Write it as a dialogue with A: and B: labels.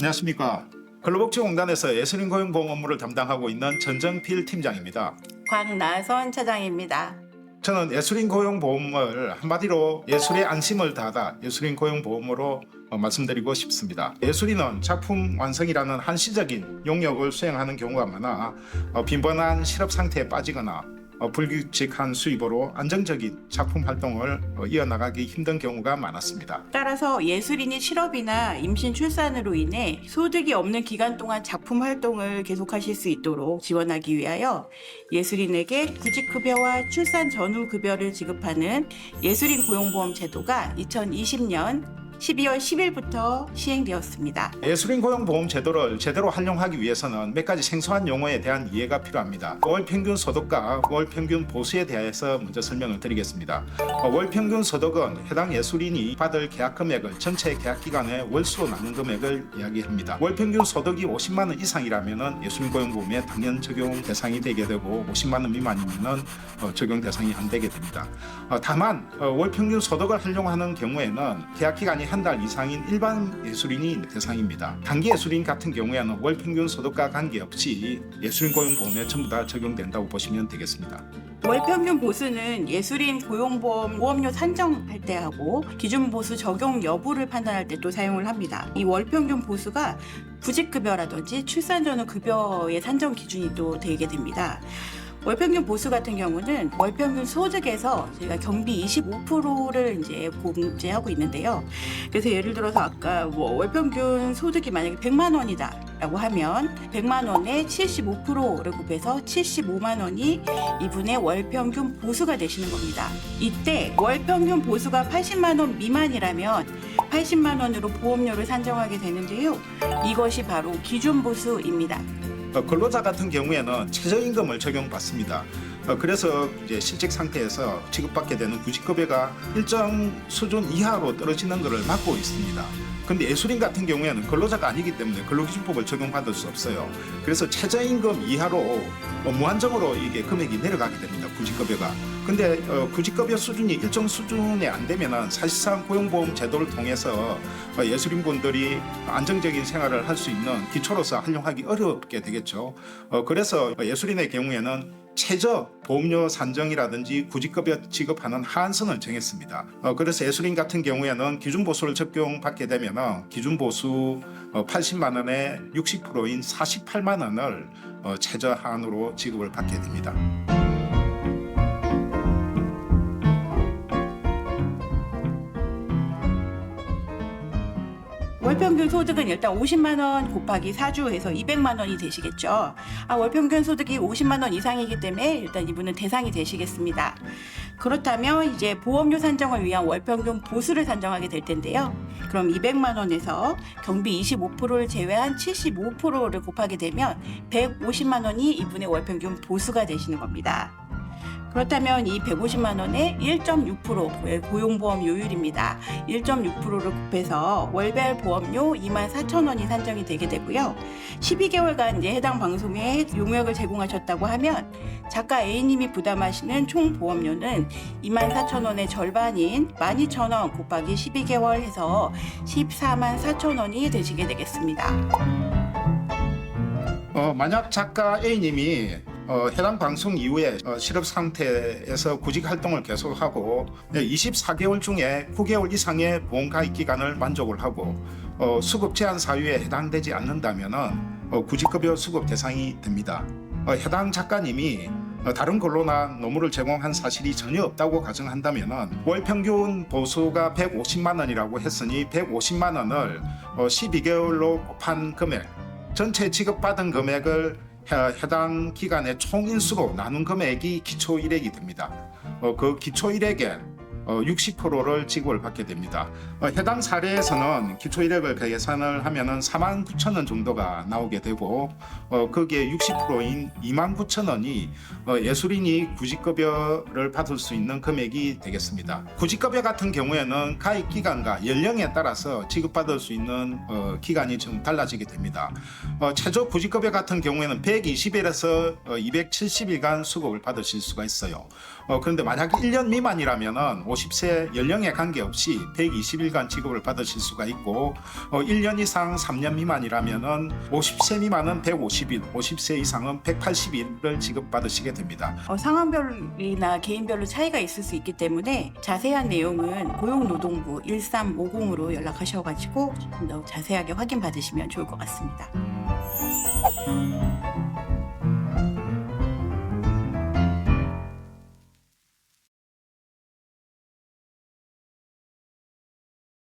A: 안녕하십니까. 근로복지공단에서 예술인 고용보험 업무를 담당하고 있는 전정필 팀장입니다.
B: 광나선 차장입니다.
A: 저는 예술인 고용보험을 한마디로 예술의 안심을 다하다 예술인 고용보험으로 말씀드리고 싶습니다. 예술인은 작품 완성이라는 한시적인 용역을 수행하는 경우가 많아 빈번한 실업 상태에 빠지거나 불규칙한 수입으로 안정적인 작품 활동을 이어나가기 힘든 경우가 많았습니다.
B: 따라서 예술인이 실업이나 임신 출산으로 인해 소득이 없는 기간 동안 작품 활동을 계속하실 수 있도록 지원하기 위하여 예술인에게 구직급여와 출산 전후 급여를 지급하는 예술인 고용보험 제도가 2020년 12월 10일부터 시행되었습니다.
A: 예술인 고용보험 제도를 제대로 활용하기 위해서는 몇 가지 생소한 용어에 대한 이해가 필요합니다. 월 평균 소득과 월 평균 보수에 대해서 먼저 설명을 드리겠습니다. 월 평균 소득은 해당 예술인이 받을 계약 금액을 전체 계약 기간의 월수로 나눈 금액을 이야기합니다. 월 평균 소득이 50만 원 이상이라면 예술인 고용보험에 당연 적용 대상이 되게 되고 50만 원 미만이면 적용 대상이 안 되게 됩니다. 다만 월 평균 소득을 활용하는 경우에는 계약 기간이 한 달 이상인 일반 예술인이 대상입니다. 단기 예술인 같은 경우에는 월 평균 소득과 관계없이 예술인 고용보험에 전부 다 적용된다고 보시면 되겠습니다.
B: 월평균 보수는 예술인 고용보험 보험료 산정할 때 하고 기준 보수 적용 여부를 판단할 때 또 사용을 합니다. 이 월평균 보수가 구직급여라든지 출산 전후 급여의 산정 기준이 또 되게 됩니다. 월평균 보수 같은 경우는 월평균 소득에서 저희가 경비 25%를 이제 공제하고 있는데요. 그래서 예를 들어서 아까 월평균 소득이 만약에 100만 원이다라고 하면 100만 원에 75%를 곱해서 75만 원이 이분의 월평균 보수가 되시는 겁니다. 이때 월평균 보수가 80만 원 미만이라면 80만 원으로 보험료를 산정하게 되는데요. 이것이 바로 기준 보수입니다.
A: 근로자 같은 경우에는 최저임금을 적용받습니다. 그래서 이제 실직 상태에서 지급받게 되는 구직급여가 일정 수준 이하로 떨어지는 것을 막고 있습니다. 근데 예술인 같은 경우에는 근로자가 아니기 때문에 근로기준법을 적용받을 수 없어요. 그래서 최저임금 이하로 무한정으로 이게 금액이 내려가게 됩니다. 구직급여가. 근데 구직급여 수준이 일정 수준에 안 되면은 사실상 고용보험 제도를 통해서 예술인분들이 안정적인 생활을 할 수 있는 기초로서 활용하기 어렵게 되겠죠. 그래서 예술인의 경우에는 최저 보험료 산정이라든지 구직급여 지급하는 하한선을 정했습니다. 그래서 예술인 같은 경우에는 기준보수를 적용받게 되면 기준보수 80만 원에 60%인 48만 원을 최저 하한으로 지급을 받게 됩니다.
B: 월평균 소득은 일단 50만 원 곱하기 4주 해서 200만 원이 되시겠죠. 월평균 소득이 50만 원 이상이기 때문에 일단 이분은 대상이 되시겠습니다. 그렇다면 이제 보험료 산정을 위한 월평균 보수를 산정하게 될 텐데요. 그럼 200만 원에서 경비 25%를 제외한 75%를 곱하게 되면 150만 원이 이분의 월평균 보수가 되시는 겁니다. 그렇다면 이 150만 원의 1.6% 고용보험 요율입니다. 1.6%를 곱해서 월별 보험료 24,000원이 산정이 되게 되고요. 12개월간 이제 해당 방송에 용역을 제공하셨다고 하면 작가 A님이 부담하시는 총 보험료는 24,000원의 절반인 12,000원 곱하기 12개월 해서 144,000원이 되시게 되겠습니다.
A: 만약 작가 A님이 해당 방송 이후에 실업 상태에서 구직 활동을 계속하고 24개월 중에 9개월 이상의 보험 가입 기간을 만족을 하고 수급 제한 사유에 해당되지 않는다면 구직급여 수급 대상이 됩니다. 해당 작가님이 다른 근로나 노무를 제공한 사실이 전혀 없다고 가정한다면 월 평균 보수가 150만 원이라고 했으니 150만 원을 12개월로 곱한 금액, 전체 지급받은 금액을 해당 기간의 총인수로 나눈 금액이 기초일액이 됩니다. 그 기초일액에 60%를 지급을 받게 됩니다. 해당 사례에서는 기초일액을 계산을 하면은 49,000원 정도가 나오게 되고 거기에 60%인 29,000원이 예술인이 구직급여를 받을 수 있는 금액이 되겠습니다. 구직급여 같은 경우에는 가입 기간과 연령에 따라서 지급받을 수 있는 기간이 좀 달라지게 됩니다. 최저 구직급여 같은 경우에는 120일에서 270일간 수급을 받으실 수가 있어요. 그런데 만약 1년 미만이라면은 50세 연령에 관계없이 120일간 지급을 받으실 수가 있고 1년 이상 3년 미만이라면은 50세 미만은 150일, 50세 이상은 180일을 지급받으시게 됩니다.
B: 상황별이나 개인별로 차이가 있을 수 있기 때문에 자세한 내용은 고용노동부 1350으로 연락하셔가지고 좀 더 자세하게 확인 받으시면 좋을 것 같습니다.